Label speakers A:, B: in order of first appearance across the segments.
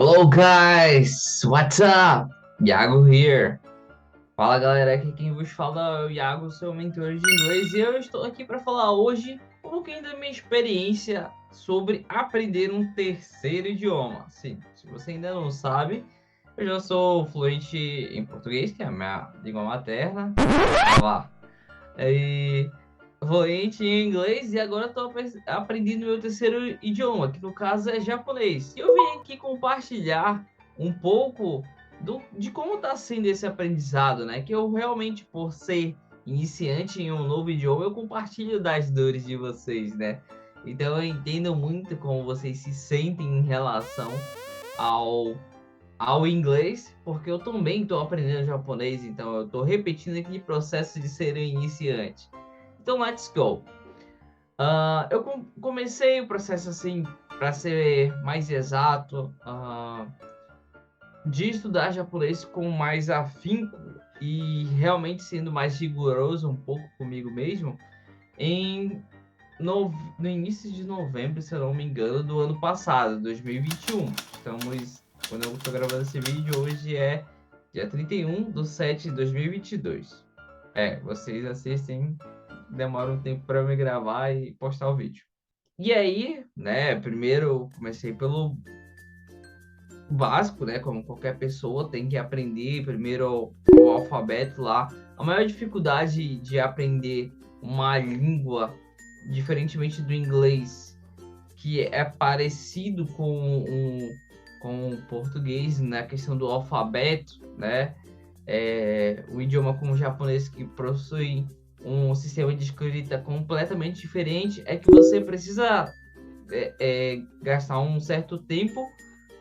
A: Hello guys, what's up? Iago here. Fala galera, aqui quem vos fala é o Iago, seu mentor de inglês, e eu estou aqui para falar hoje um pouquinho da minha experiência sobre aprender um terceiro idioma. Sim, se você ainda não sabe, eu já sou fluente em português, que é a minha língua materna. Lá. E fluente em inglês e agora estou aprendendo meu terceiro idioma, que no caso é japonês. E eu vim aqui compartilhar um pouco de como está sendo esse aprendizado, né? Que eu realmente, por ser iniciante em um novo idioma, eu compartilho das dores de vocês, né? Então eu entendo muito como vocês se sentem em relação ao ao inglês, porque eu também estou aprendendo japonês, então eu estou repetindo aquele processo de ser um iniciante. Então, let's go. Eu comecei o processo assim, para ser mais exato, de estudar japonês com mais afinco e realmente sendo mais rigoroso um pouco comigo mesmo, em no início de novembro, se eu não me engano, do ano passado, 2021. Estamos, quando eu estou gravando esse vídeo, hoje é dia 31/7/2022. Vocês assistem, demora um tempo para me gravar e postar o vídeo. E aí, né, primeiro eu comecei pelo básico, né, como qualquer pessoa tem que aprender primeiro o alfabeto lá. A maior dificuldade de aprender uma língua, diferentemente do inglês, que é parecido com o português na questão do alfabeto, né? O idioma como o japonês, que possui um sistema de escrita completamente diferente, é que você precisa gastar um certo tempo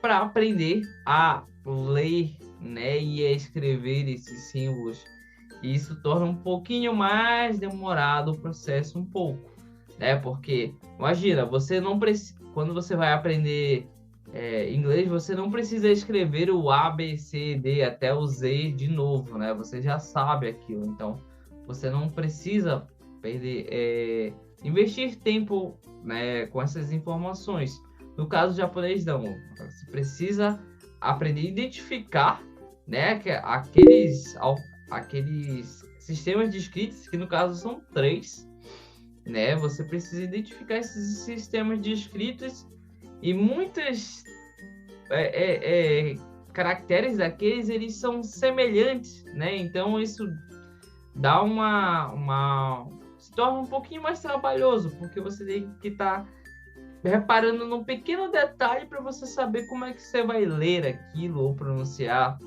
A: para aprender a ler, né, e a escrever esses símbolos. E isso torna um pouquinho mais demorado o processo, um pouco, né? Porque imagina, você não precisa, quando você vai aprender inglês, você não precisa escrever o A, B, C, D até o Z de novo, né? Você já sabe aquilo, então você não precisa investir tempo, né, com essas informações. No caso japonês, não. Você precisa aprender a identificar, né, aqueles sistemas de escritas, que no caso são três, né? Você precisa identificar esses sistemas de escritas e muitas caracteres daqueles, eles são semelhantes, né? Então isso dá se torna um pouquinho mais trabalhoso, porque você tem que estar reparando num pequeno detalhe para você saber como é que você vai ler aquilo ou pronunciar.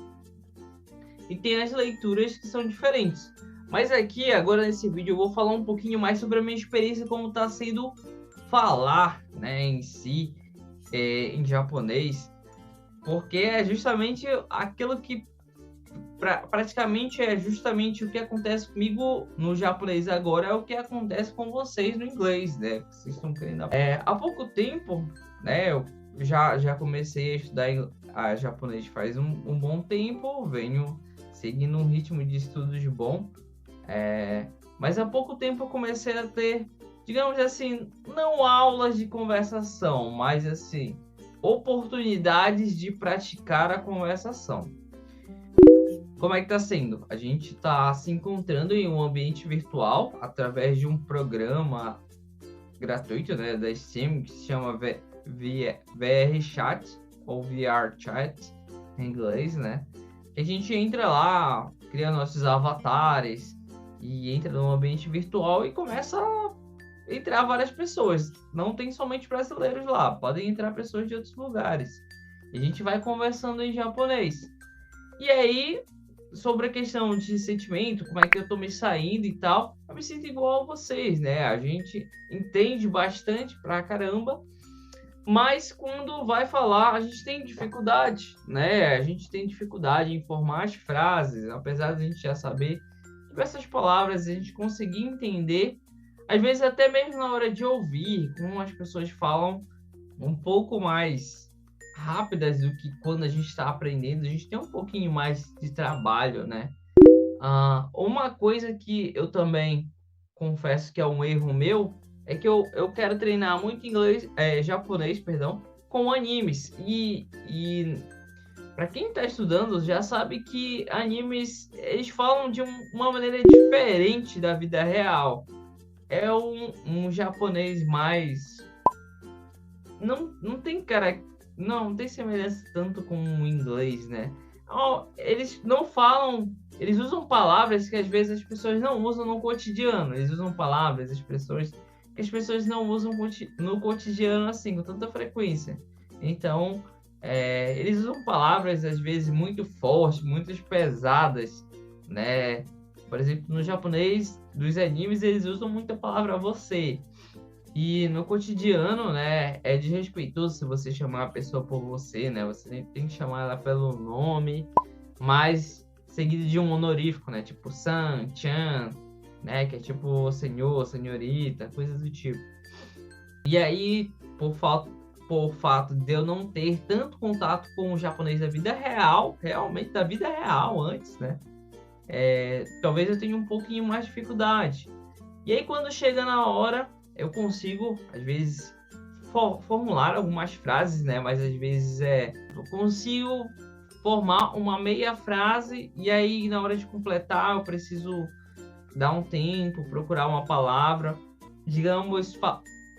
A: E tem as leituras que são diferentes. Mas aqui, agora nesse vídeo, eu vou falar um pouquinho mais sobre a minha experiência, como está sendo falar, né, em si, em japonês, porque é justamente aquilo que praticamente é justamente o que acontece comigo no japonês agora, é o que acontece com vocês no inglês, né? Vocês estão querendo. Há pouco tempo, né, eu já comecei a estudar japonês faz um bom tempo, venho seguindo um ritmo de estudos bom, mas há pouco tempo eu comecei a ter, digamos assim, não aulas de conversação, mas assim, oportunidades de praticar a conversação. Como é que está sendo? A gente está se encontrando em um ambiente virtual através de um programa gratuito, né, da Steam, que se chama VR Chat ou VR Chat em inglês, né? A gente entra lá, cria nossos avatares e entra no ambiente virtual e começa a entrar várias pessoas. Não tem somente brasileiros lá, podem entrar pessoas de outros lugares. E a gente vai conversando em japonês. E aí, sobre a questão de sentimento, como é que eu tô me saindo e tal, eu me sinto igual a vocês, né? A gente entende bastante pra caramba, mas quando vai falar, a gente tem dificuldade, né? A gente tem dificuldade em formar as frases, apesar de a gente já saber diversas palavras, a gente conseguir entender, às vezes até mesmo na hora de ouvir, como as pessoas falam um pouco mais rápidas do que quando a gente está aprendendo, a gente tem um pouquinho mais de trabalho, né? Uma coisa que eu também confesso que é um erro meu é que eu quero treinar muito japonês, perdão, com animes. E para quem está estudando, já sabe que animes, eles falam de uma maneira diferente da vida real. É um japonês mais... Não tem cara... Não tem semelhança tanto com o inglês, né? Eles não falam... Eles usam palavras que às vezes as pessoas não usam no cotidiano. Eles usam palavras, expressões que as pessoas não usam no cotidiano assim, com tanta frequência. Então, eles usam palavras às vezes muito fortes, muito pesadas, né? Por exemplo, no japonês dos animes, eles usam muita palavra você. E no cotidiano, né, é desrespeitoso se você chamar a pessoa por você, né? Você tem que chamar ela pelo nome, mas seguido de um honorífico, né? Tipo san, chan, né? Que é tipo senhor, senhorita, coisas do tipo. E aí, por fato de eu não ter tanto contato com o japonês da vida real, realmente da vida real antes, né? Talvez eu tenha um pouquinho mais de dificuldade. E aí, quando chega na hora, eu consigo, às vezes, formular algumas frases, né? Mas às vezes eu consigo formar uma meia frase e aí, na hora de completar, eu preciso dar um tempo, procurar uma palavra. Digamos,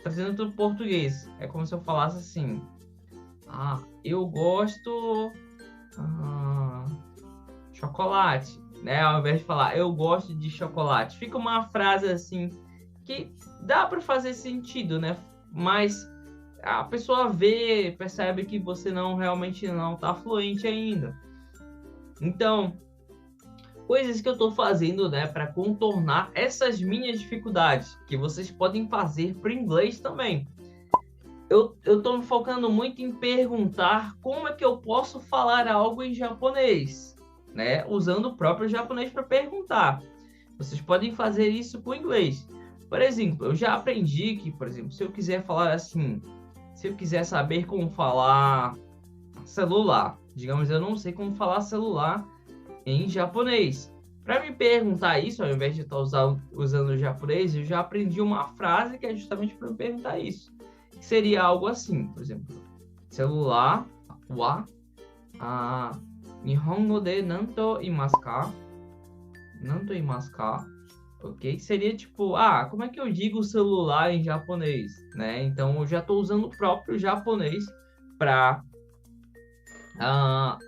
A: trazendo para o português, é como se eu falasse assim: eu gosto chocolate, né? Ao invés de falar eu gosto de chocolate, fica uma frase assim que dá para fazer sentido, né? Mas a pessoa percebe que você realmente não está fluente ainda. Então, coisas que eu estou fazendo, né, para contornar essas minhas dificuldades, que vocês podem fazer para o inglês também. Eu estou me focando muito em perguntar como é que eu posso falar algo em japonês, né, usando o próprio japonês para perguntar. Vocês podem fazer isso com o inglês. Por exemplo, eu já aprendi que, por exemplo, se eu quiser falar assim, se eu quiser saber como falar celular, digamos, eu não sei como falar celular em japonês. Para me perguntar isso, ao invés de estar usando o japonês, eu já aprendi uma frase que é justamente para me perguntar isso. Que seria algo assim, por exemplo, celular wa Nihongo de nanto imasu ka? Nanto imasu ka? Ok? Seria tipo, como é que eu digo celular em japonês, né? Então eu já estou usando o próprio japonês para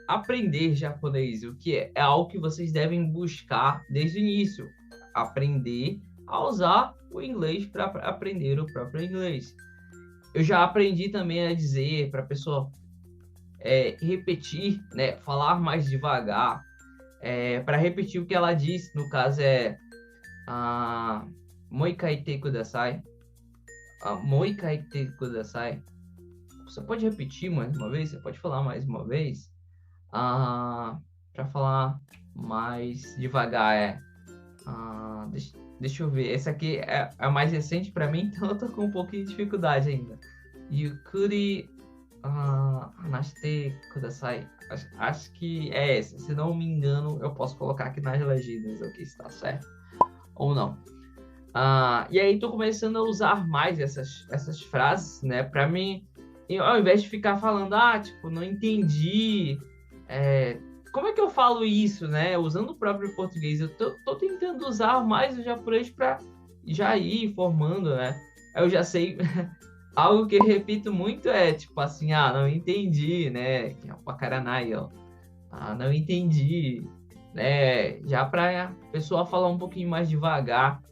A: aprender japonês, o que é algo que vocês devem buscar desde o início, aprender a usar o inglês para aprender o próprio inglês. Eu já aprendi também a dizer para a pessoa repetir, né, falar mais devagar, para repetir o que ela disse, no caso moikai te kudasai. Moikai te kudasai. Você pode repetir mais uma vez? Você pode falar mais uma vez? Para falar mais devagar, deixa eu ver. Esse aqui é mais recente para mim, então eu tô com um pouquinho de dificuldade ainda. Yukuri hanashite kudasai. Acho que é essa. Se não me engano, eu posso colocar aqui nas legendas, ok? Se tá certo ou não. E aí tô começando a usar mais essas frases, né? Para mim, ao invés de ficar falando, tipo, não entendi, como é que eu falo isso, né? Usando o próprio português, eu tô tentando usar mais o japonês para já ir formando, né? Eu já sei, algo que eu repito muito é, tipo assim, não entendi, né? Que é o pakaranai, ó. Não entendi, né? Já para a pessoa falar um pouquinho mais devagar.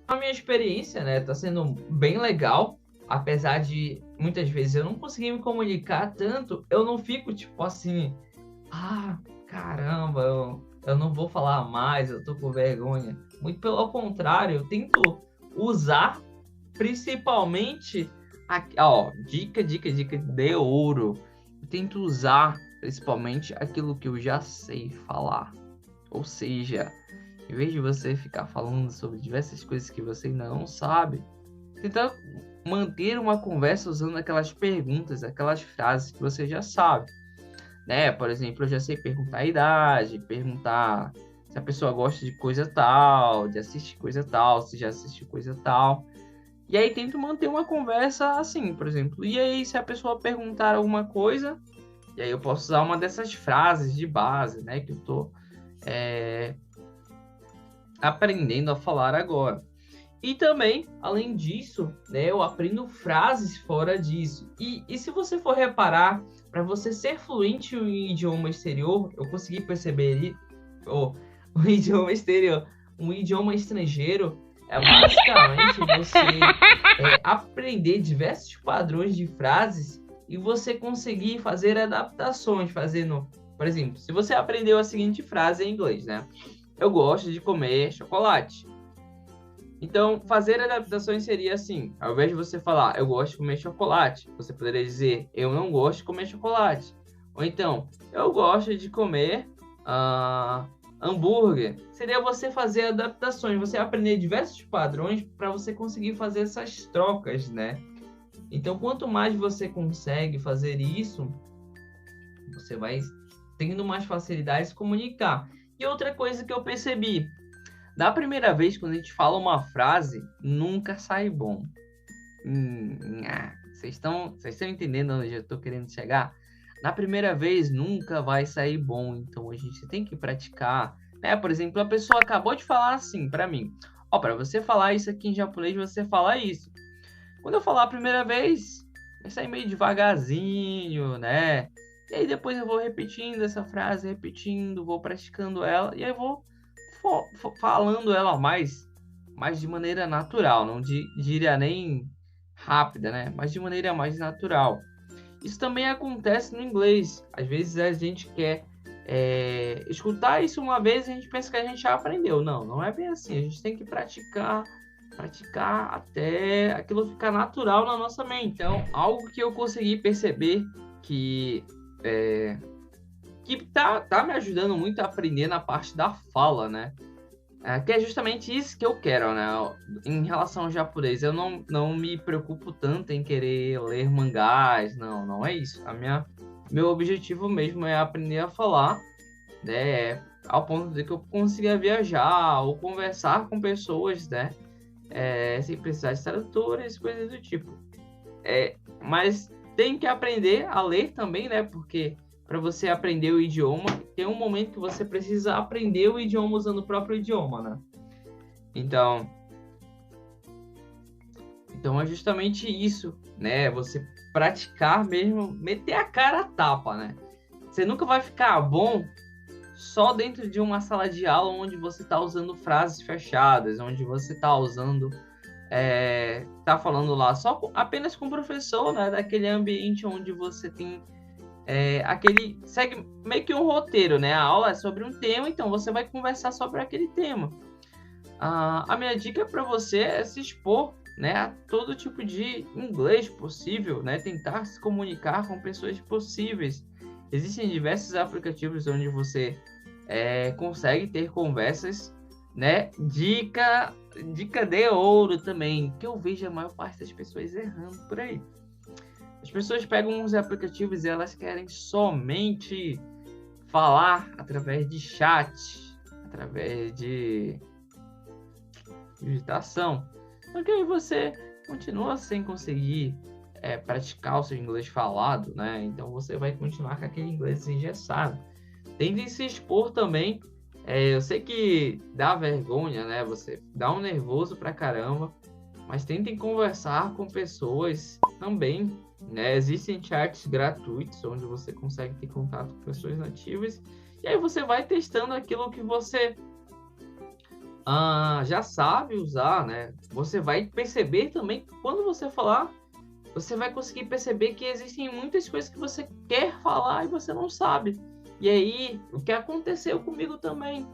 A: A minha experiência, né, tá sendo bem legal, apesar de muitas vezes eu não conseguir me comunicar tanto, eu não fico tipo assim, caramba, eu não vou falar mais, eu tô com vergonha. Muito pelo contrário, eu tento usar principalmente, dica de ouro. Eu tento usar principalmente aquilo que eu já sei falar. Ou seja, em vez de você ficar falando sobre diversas coisas que você ainda não sabe, tentar manter uma conversa usando aquelas perguntas, aquelas frases que você já sabe, né? Por exemplo, eu já sei perguntar a idade, perguntar se a pessoa gosta de coisa tal, de assistir coisa tal, se já assistiu coisa tal. E aí tento manter uma conversa assim, por exemplo. E aí, se a pessoa perguntar alguma coisa, e aí eu posso usar uma dessas frases de base, né? Que eu tô aprendendo a falar agora. E também, além disso, né, eu aprendo frases fora disso. E se você for reparar, para você ser fluente em idioma exterior, eu consegui perceber um idioma exterior, um idioma estrangeiro, é basicamente você aprender diversos padrões de frases e você conseguir fazer adaptações, fazendo, por exemplo, se você aprendeu a seguinte frase em inglês, né? Eu gosto de comer chocolate. Então, fazer adaptações seria assim, ao invés de você falar, eu gosto de comer chocolate, você poderia dizer, eu não gosto de comer chocolate. Ou então, eu gosto de comer hambúrguer. Seria você fazer adaptações, você aprender diversos padrões para você conseguir fazer essas trocas, né? Então, quanto mais você consegue fazer isso, você vai tendo mais facilidade de se comunicar. E outra coisa que eu percebi, da primeira vez, quando a gente fala uma frase, nunca sai bom. Vocês estão entendendo onde eu estou querendo chegar? Na primeira vez, nunca vai sair bom. Então, a gente tem que praticar. Né? Por exemplo, a pessoa acabou de falar assim para mim. Para você falar isso aqui em japonês, você fala isso. Quando eu falar a primeira vez, vai sair meio devagarzinho, né? E aí depois eu vou repetindo essa frase, vou praticando ela. E aí eu vou falando ela mais de maneira natural, não diria nem rápida, né? Mas de maneira mais natural. Isso também acontece no inglês. Às vezes a gente quer escutar isso uma vez e a gente pensa que a gente já aprendeu. Não é bem assim. A gente tem que praticar até aquilo ficar natural na nossa mente. Então, algo que eu consegui perceber que tá me ajudando muito a aprender na parte da fala, né? Que é justamente isso que eu quero, né? Em relação ao japonês, eu não me preocupo tanto em querer ler mangás, não é isso. Meu objetivo mesmo é aprender a falar, né? Ao ponto de que eu consiga viajar ou conversar com pessoas, né? Sem precisar de tradutores, coisas do tipo. Mas tem que aprender a ler também, né? Porque para você aprender o idioma, tem um momento que você precisa aprender o idioma usando o próprio idioma, né? Então é justamente isso, né? Você praticar mesmo, meter a cara a tapa, né? Você nunca vai ficar bom só dentro de uma sala de aula onde você está usando frases fechadas, onde você está usando tá falando lá apenas com o professor, né? Daquele ambiente onde você tem segue meio que um roteiro, né? A aula é sobre um tema, então você vai conversar sobre aquele tema. A minha dica para você é se expor, né, a todo tipo de inglês possível, né? Tentar se comunicar com pessoas possíveis. Existem diversos aplicativos onde você consegue ter conversas, né? Dica de ouro também, que eu vejo a maior parte das pessoas errando por aí. As pessoas pegam uns aplicativos e elas querem somente falar através de chat, através de digitação. Só que aí você continua sem conseguir praticar o seu inglês falado, né? Então você vai continuar com aquele inglês engessado. Tente se expor também. Eu sei que dá vergonha, né? Você dá um nervoso pra caramba, mas tentem conversar com pessoas também, né? Existem chats gratuitos onde você consegue ter contato com pessoas nativas e aí você vai testando aquilo que você já sabe usar, né? Você vai perceber também que quando você falar, você vai conseguir perceber que existem muitas coisas que você quer falar e você não sabe. E aí, o que aconteceu comigo também?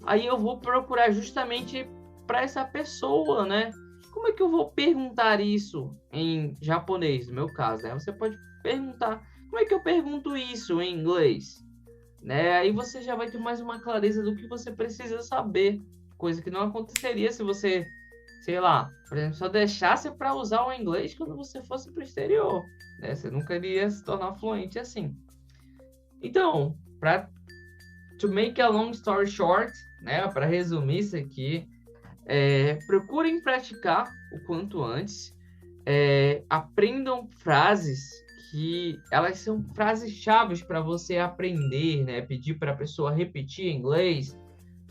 A: Aí eu vou procurar justamente para essa pessoa, né? Como é que eu vou perguntar isso em japonês, no meu caso, né? Você pode perguntar, como é que eu pergunto isso em inglês? Né? Aí você já vai ter mais uma clareza do que você precisa saber. Coisa que não aconteceria se você, sei lá, por exemplo, só deixasse para usar o inglês quando você fosse para o exterior. Né? Você nunca iria se tornar fluente assim. Então, to make a long story short, né, para resumir isso aqui, Procurem praticar o quanto antes. Aprendam frases que elas são frases chaves para você aprender, né? Pedir para a pessoa repetir em inglês,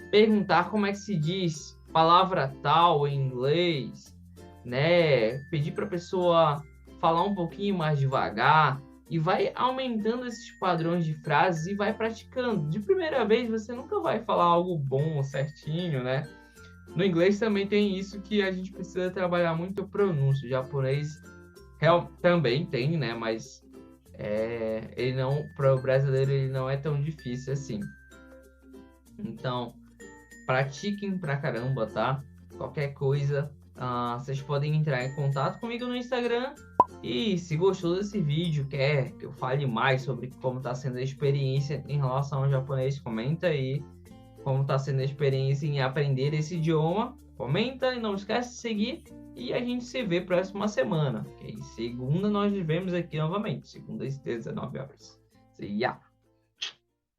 A: perguntar como é que se diz palavra tal em inglês, né? Pedir para a pessoa falar um pouquinho mais devagar e vai aumentando esses padrões de frases e vai praticando. De primeira vez você nunca vai falar algo bom, certinho, né? No inglês também tem isso que a gente precisa trabalhar muito a pronúncia. O japonês também tem, né? Mas ele não, para o brasileiro, ele não é tão difícil assim. Então, pratiquem pra caramba, tá? Qualquer coisa, vocês podem entrar em contato comigo no Instagram. E se gostou desse vídeo, quer que eu fale mais sobre como está sendo a experiência em relação ao japonês, comenta aí como está sendo a experiência em aprender esse idioma. Comenta e não esquece de seguir. E a gente se vê próxima semana. Okay? Segunda nós nos vemos aqui novamente. Segunda às 19 horas. See ya!